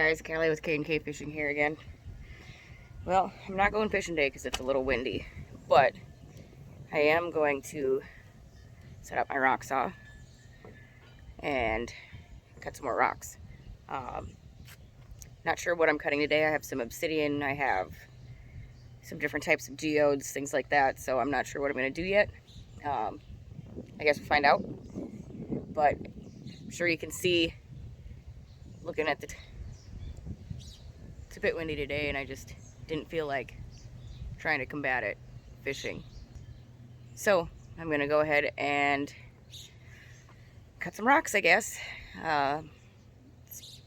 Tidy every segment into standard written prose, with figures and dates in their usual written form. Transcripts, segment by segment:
guys, Callie with K&K Fishing here again. Well, I'm not going fishing today because it's a little windy, but I am going to set up my rock saw and cut some more rocks. Not sure what I'm cutting today. I have some obsidian, I have some different types of geodes, things like that, so I'm not sure what I'm going to do yet. I guess we'll find out, but I'm sure you can see, looking at it's a bit windy today and I just didn't feel like trying to combat it fishing. So I'm gonna go ahead and cut some rocks, I guess. It's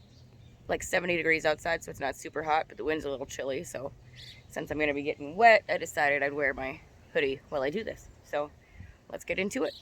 like 70 degrees outside, so it's not super hot, but the wind's a little chilly. So since I'm gonna be getting wet, I decided I'd wear my hoodie while I do this. So let's get into it.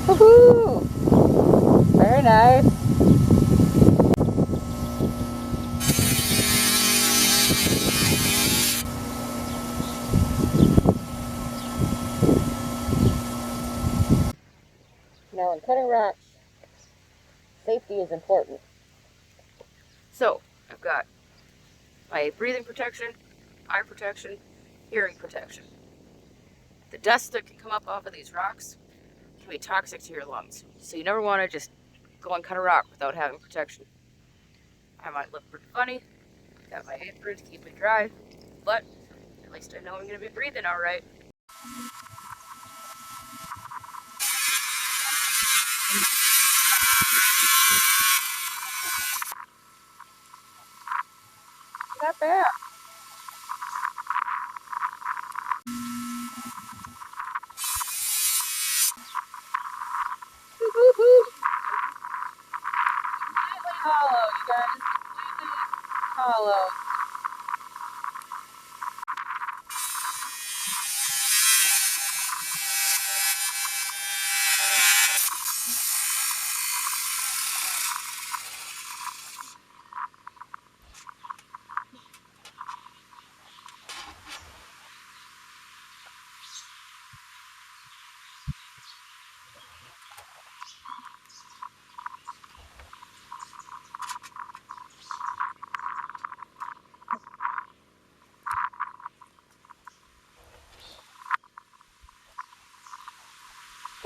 Woohoo! Very nice. Now, in cutting rocks, safety is important. So, I've got my breathing protection, eye protection, hearing protection. The dust that can come up off of these rocks can be toxic to your lungs. So you never want to just go and cut a rock without having protection. I might look pretty funny, got my apron to keep it dry, but at least I know I'm going to be breathing all right. Not bad. Woo-hoo-hoo. Completely hollow, you guys. Completely hollow.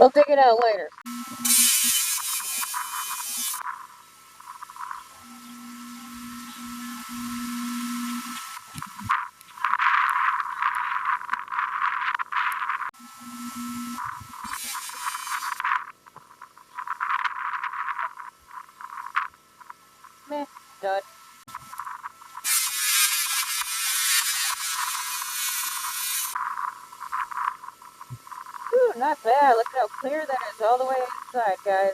We'll dig it out later. Meh, done. Ooh, not bad. Look how clear that is all the way inside, guys.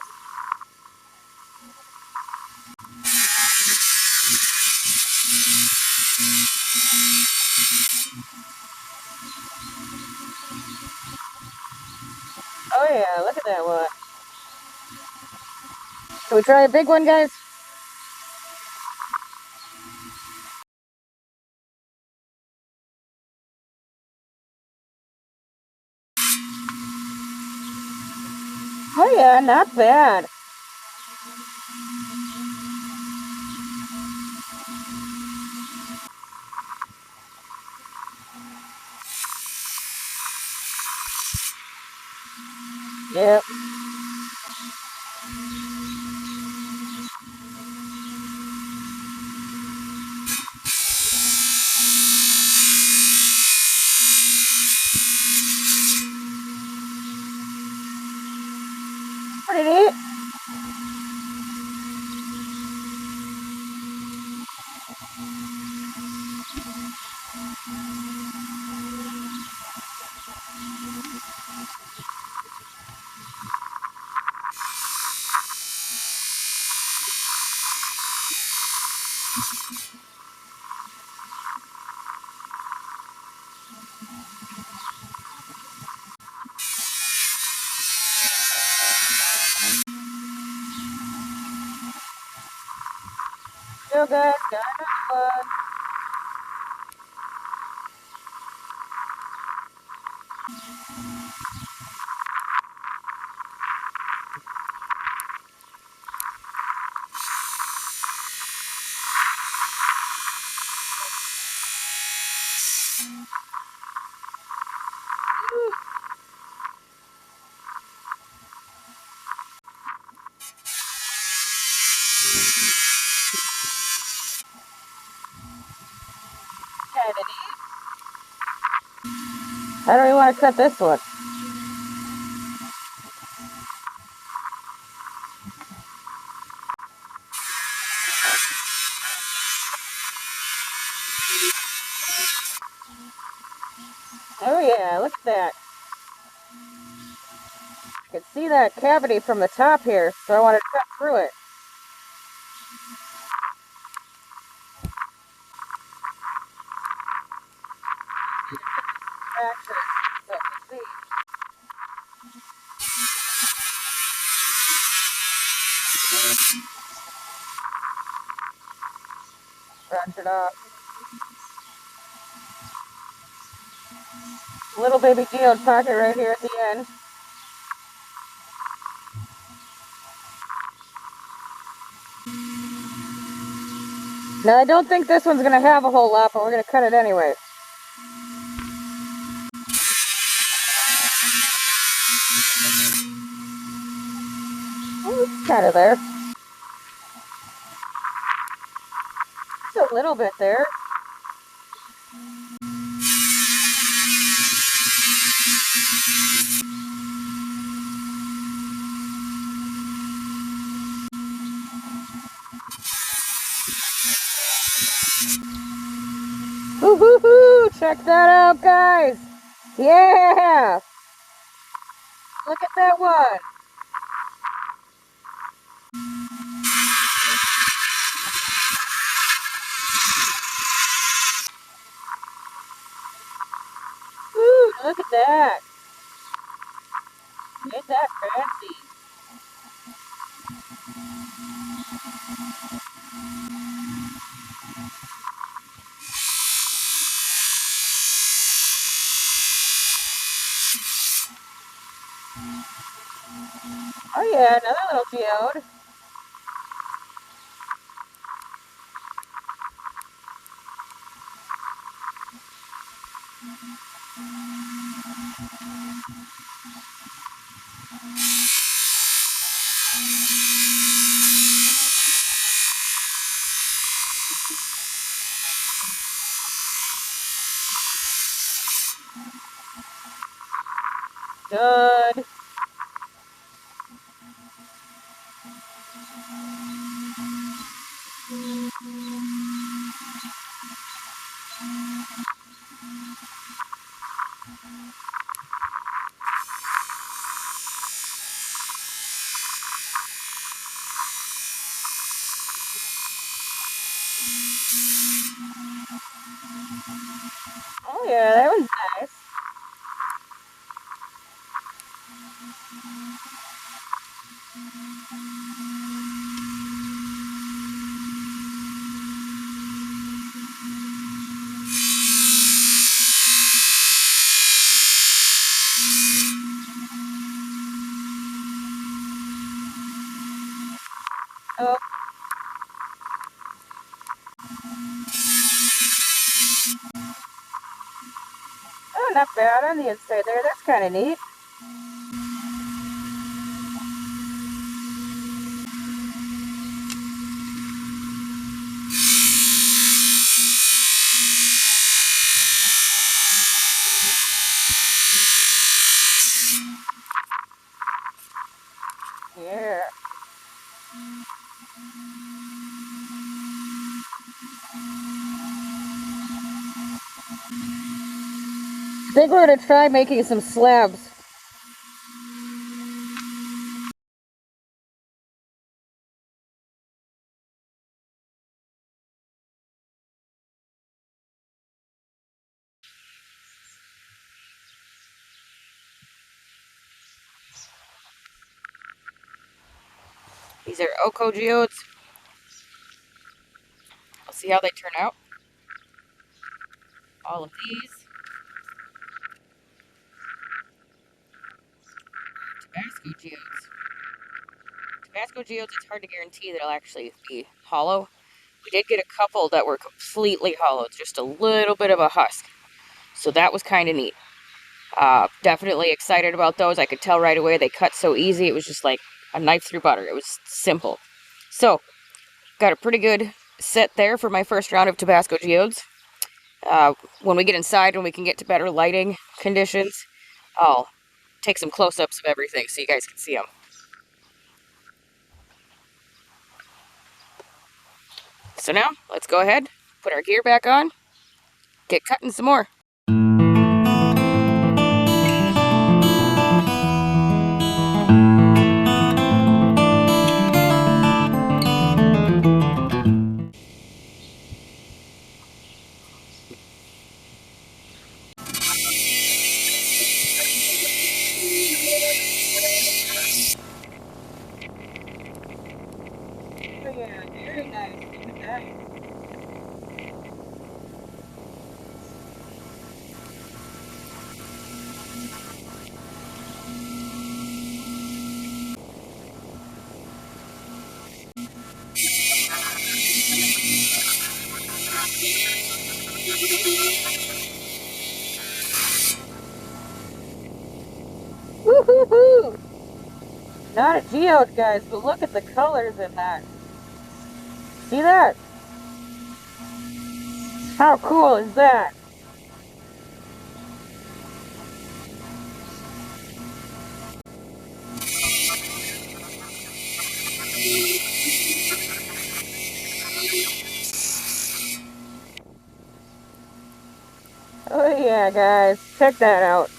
Oh yeah, look at that one. Can we try a big one, guys? Oh yeah, not bad. Yep. Pretty neat. Still good. Diamond one. Kinda neat. How do we want to cut this one? Oh yeah, look at that. I can see that cavity from the top here, so I want to cut through it. Actually, so you see. Scratch it off. Little baby geode pocket right here at the end. Now I don't think this one's going to have a whole lot, but we're going to cut it anyway. It's kind of there. Just a little bit there. Woo-hoo-hoo! Check that out, guys! Yeah! Look at that one! Ooh, look at that! Ain't that fancy? Oh yeah, another little geode. good. Oh yeah, that was nice. Oh, oh, not bad on the inside there. That's kind of neat. Yeah. I think we're gonna try making some slabs. These are Oko geodes. I'll see how they turn out. All of these. Tabasco geodes. Tabasco geodes, it's hard to guarantee that it'll actually be hollow. We did get a couple that were completely hollow, just a little bit of a husk. So that was kind of neat. Definitely excited about those. I could tell right away they cut so easy. It was just like a knife through butter. It was simple. So, got a pretty good set there for my first round of Tabasco geodes. When we get inside, when we can get to better lighting conditions, I'll take some close-ups of everything so you guys can see them. So now, let's go ahead, put our gear back on, get cutting some more. Oh yeah, very nice. Very nice. Woo-hoo-hoo! Not a geode, guys, but look at the colors in that. See that? How cool is that? Oh yeah, guys, check that out.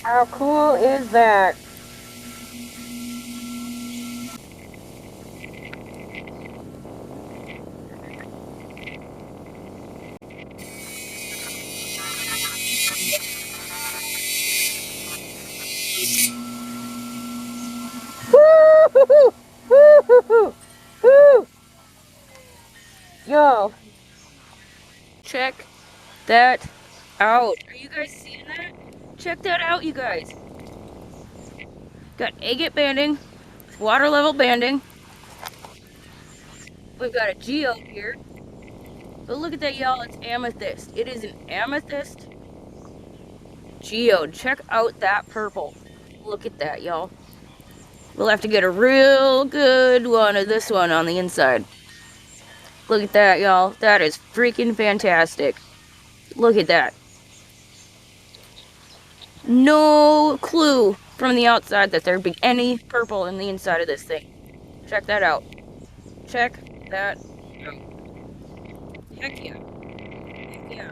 How cool is that? Woo-hoo-hoo! Woo-hoo-hoo! Woo! Yo, check that out. Are you guys seeing that? Check that out, you guys. Got agate banding, water level banding. We've got a geode here. But look at that, y'all. It's amethyst. It is an amethyst geode. Check out that purple. Look at that, y'all. We'll have to get a real good one of this one on the inside. Look at that, y'all. That is freaking fantastic. Look at that. no clue from the outside that there'd be any purple in the inside of this thing. Check that out. Check that out. Heck yeah. Heck yeah.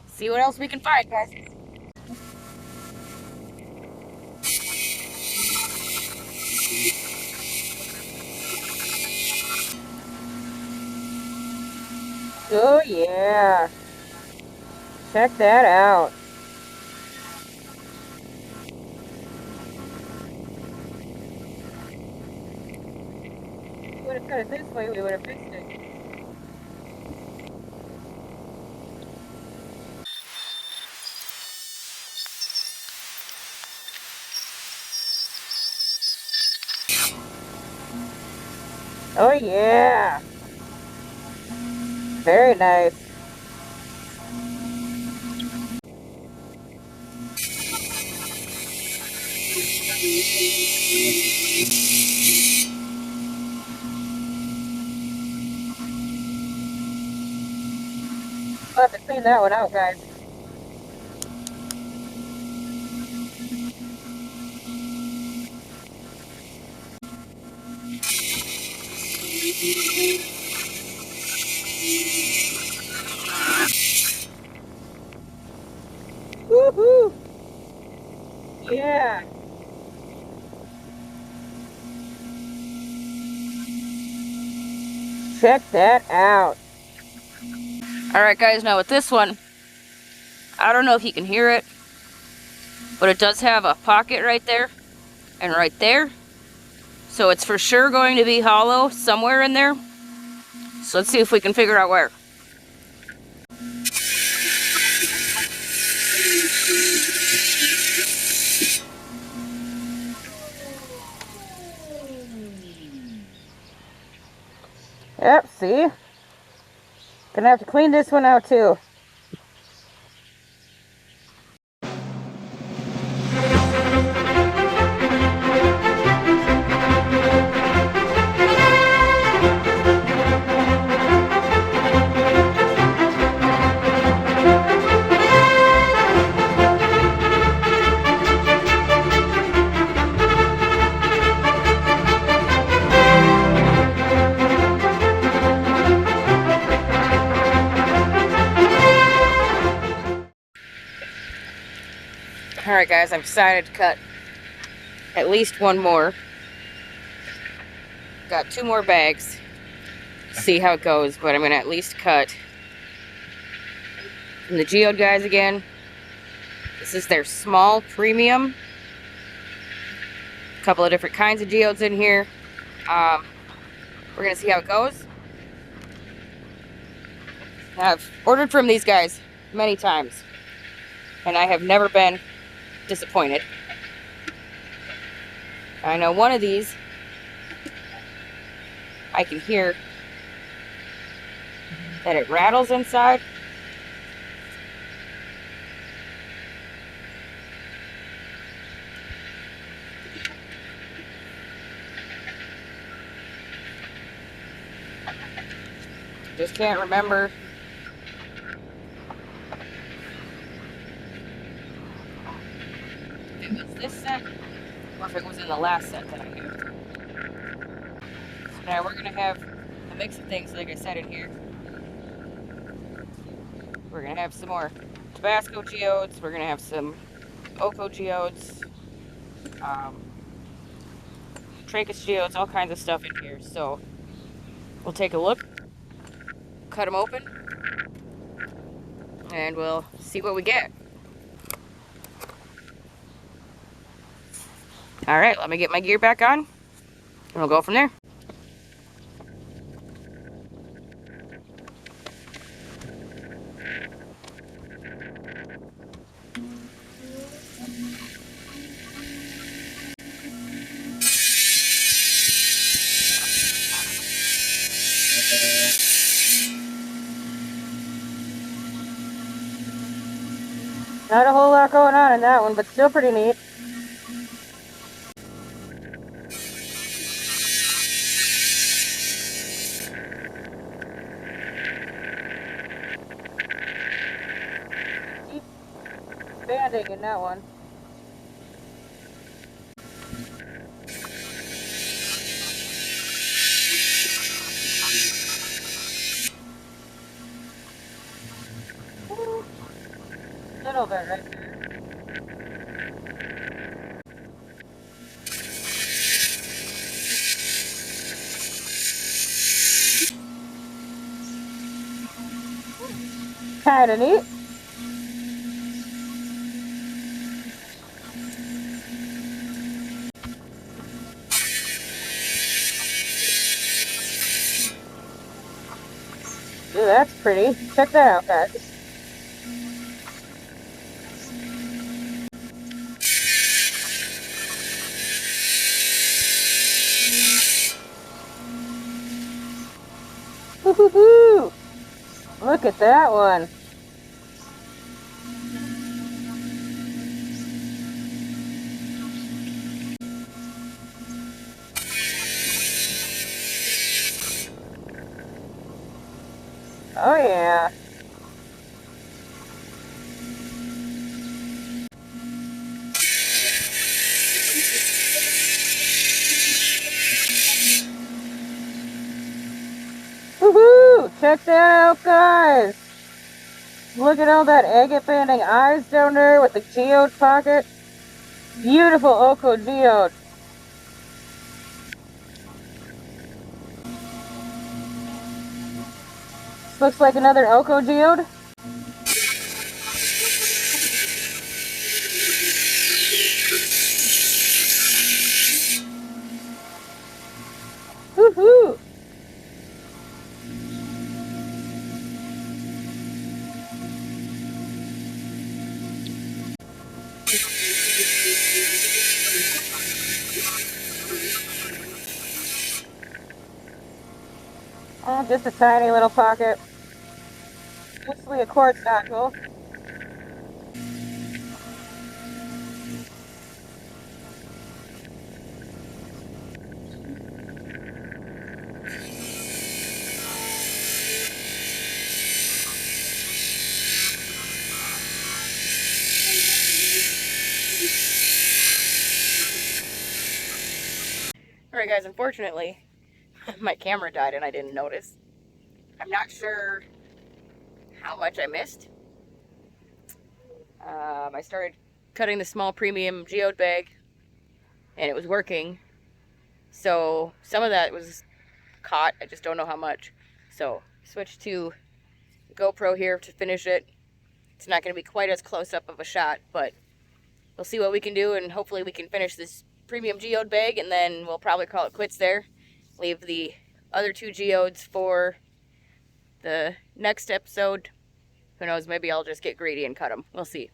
See what else we can find, guys. Oh yeah. Check that out. If we would have cut it this way, we would have fixed it. Oh yeah. Very nice. We'll have to clean that one out, guys. Woohoo! Yeah. Check that out. Alright guys, now with this one, I don't know if you can hear it, but it does have a pocket right there and right there. So it's for sure going to be hollow somewhere in there. So let's see if we can figure out where. Yep, see? Gonna have to clean this one out too. Alright guys, I've decided to cut at least one more. Got 2 more bags. See how it goes, but I'm going to at least cut from the Geode Guys again. This is their small premium. A couple of different kinds of geodes in here. We're going to see how it goes. I've ordered from these guys many times, and I have never been disappointed. I know one of these, I can hear that it rattles inside. Just can't remember if it was this set or if it was in the last set that I used. So now we're going to have a mix of things, like I said, in here. We're going to have some more Tabasco geodes. We're going to have some Oco geodes. Trachis geodes, all kinds of stuff in here. So we'll take a look, cut them open, and we'll see what we get. Alright, let me get my gear back on, and we'll go from there. Not a whole lot going on in that one, but still pretty neat. Deep banding in that one. Little bit right there. Kinda neat. Ooh, that's pretty. Check that out, guys. Woo-hoo-hoo! Look at that one. Oh yeah. Woohoo! Check that out, guys. Look at all that agate banding eyes down there with the geode pocket. Beautiful Oko geode. This looks like another Oko geode. Woohoo! Oh, just a tiny little pocket. Mostly a quartz nodule. Alright guys, unfortunately, my camera died and I didn't notice. I'm not sure how much I missed. I started cutting the small premium geode bag and it was working. So some of that was caught, I just don't know how much. So switched to GoPro here to finish it. It's not going to be quite as close up of a shot, but we'll see what we can do and hopefully we can finish this premium geode bag and then we'll probably call it quits there. Leave the other two geodes for the next episode. Who knows, maybe I'll just get greedy and cut them. We'll see.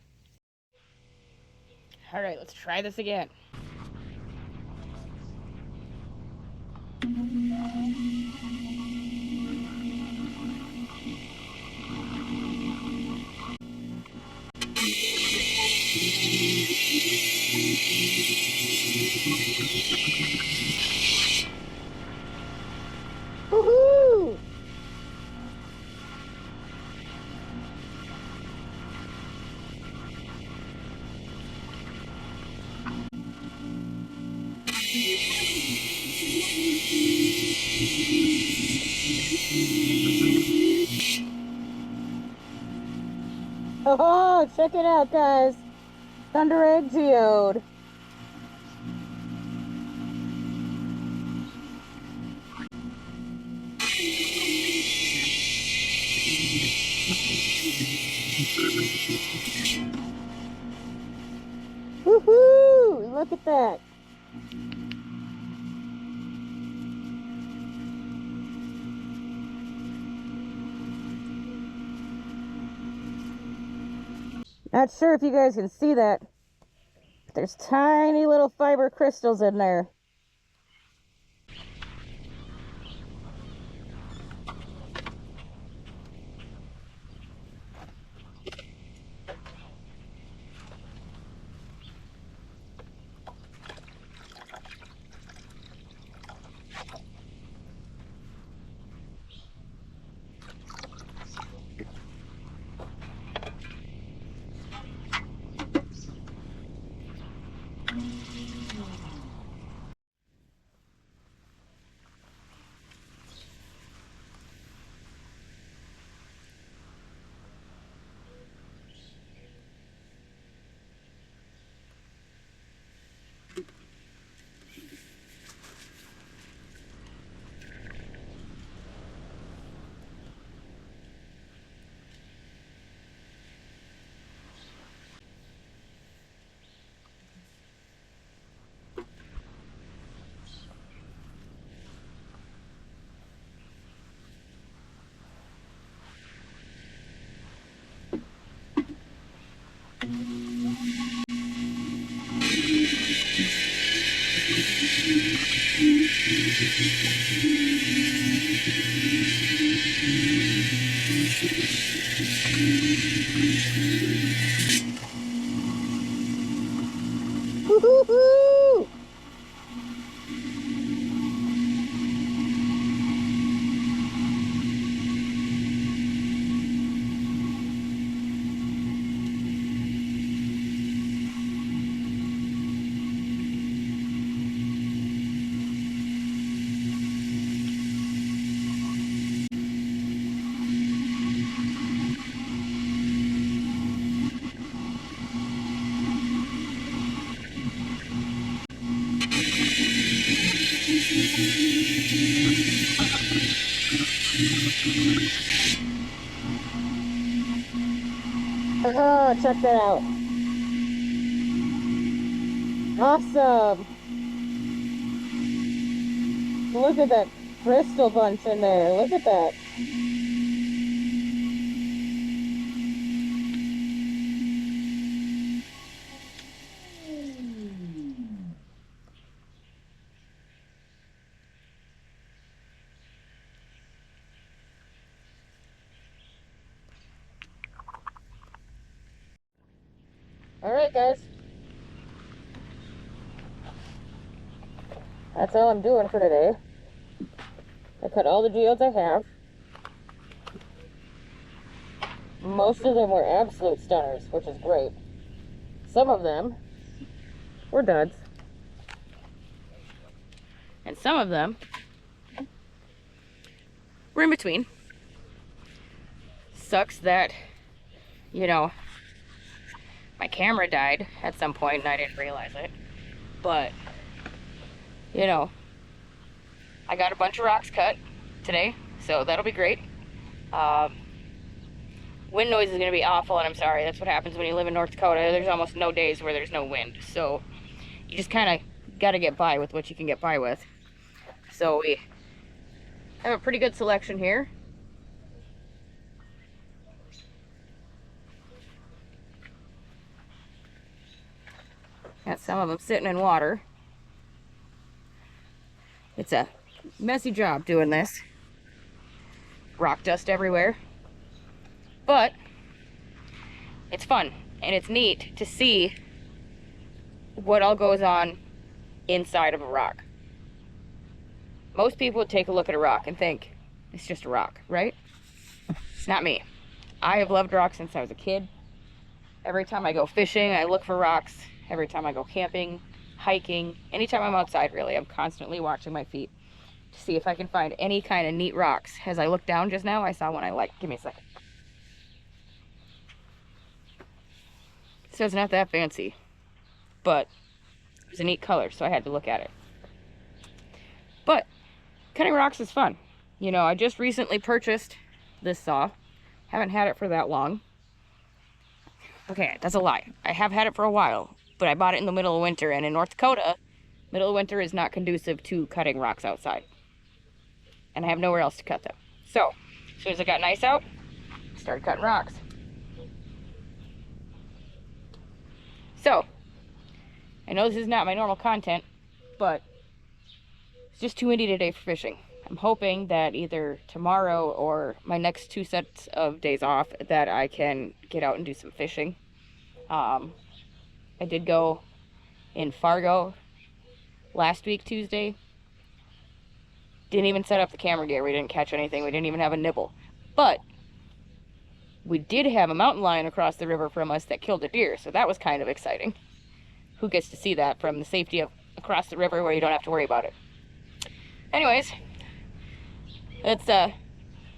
Alright, let's try this again. Woohoo! Oh, check it out, guys. Thunder Egg Geode. Woohoo! Look at that. Not sure if you guys can see that. But there's tiny little fiber crystals in there. Woo-hoo-hoo! Oh, check that out. Awesome. Look at that crystal bunch in there. Look at that. Alright guys, that's all I'm doing for today. I cut all the geodes I have. Most of them were absolute stunners, which is great. Some of them were duds. And some of them were in between. Sucks that, you know, my camera died at some point and I didn't realize it. But, you know, I got a bunch of rocks cut today, so that'll be great. Wind noise is going to be awful, and I'm sorry. That's what happens when you live in North Dakota. There's almost no days where there's no wind. So you just kind of got to get by with what you can get by with. So we have a pretty good selection here. Got some of them sitting in water. It's a messy job doing this. Rock dust everywhere. But it's fun and it's neat to see what all goes on inside of a rock. Most people would take a look at a rock and think it's just a rock, right? Not me. I have loved rocks since I was a kid. Every time I go fishing, I look for rocks. Every time I go camping, hiking, anytime I'm outside, really, I'm constantly watching my feet to see if I can find any kind of neat rocks. As I looked down just now, I saw one I liked. Give me a second. So it's not that fancy, but it was a neat color, so I had to look at it. But cutting rocks is fun. You know, I just recently purchased this saw. Haven't had it for that long. Okay, that's a lie. I have had it for a while, but I bought it in the middle of winter, and in North Dakota, middle of winter is not conducive to cutting rocks outside. And I have nowhere else to cut them. So, as soon as it got nice out, I started cutting rocks. So, I know this is not my normal content, but it's just too windy today for fishing. I'm hoping that either tomorrow or my next 2 sets of days off that I can get out and do some fishing. I did go in Fargo last week, Tuesday. Didn't even set up the camera gear. We didn't catch anything. We didn't even have a nibble. But we did have a mountain lion across the river from us that killed a deer, so that was kind of exciting. Who gets to see that from the safety of across the river where you don't have to worry about it? Anyways, let's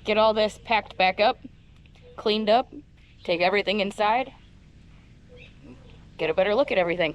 get all this packed back up, cleaned up, take everything inside, get a better look at everything.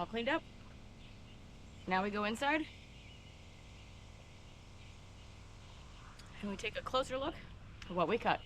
all cleaned up. Now we go inside and we take a closer look at what we cut.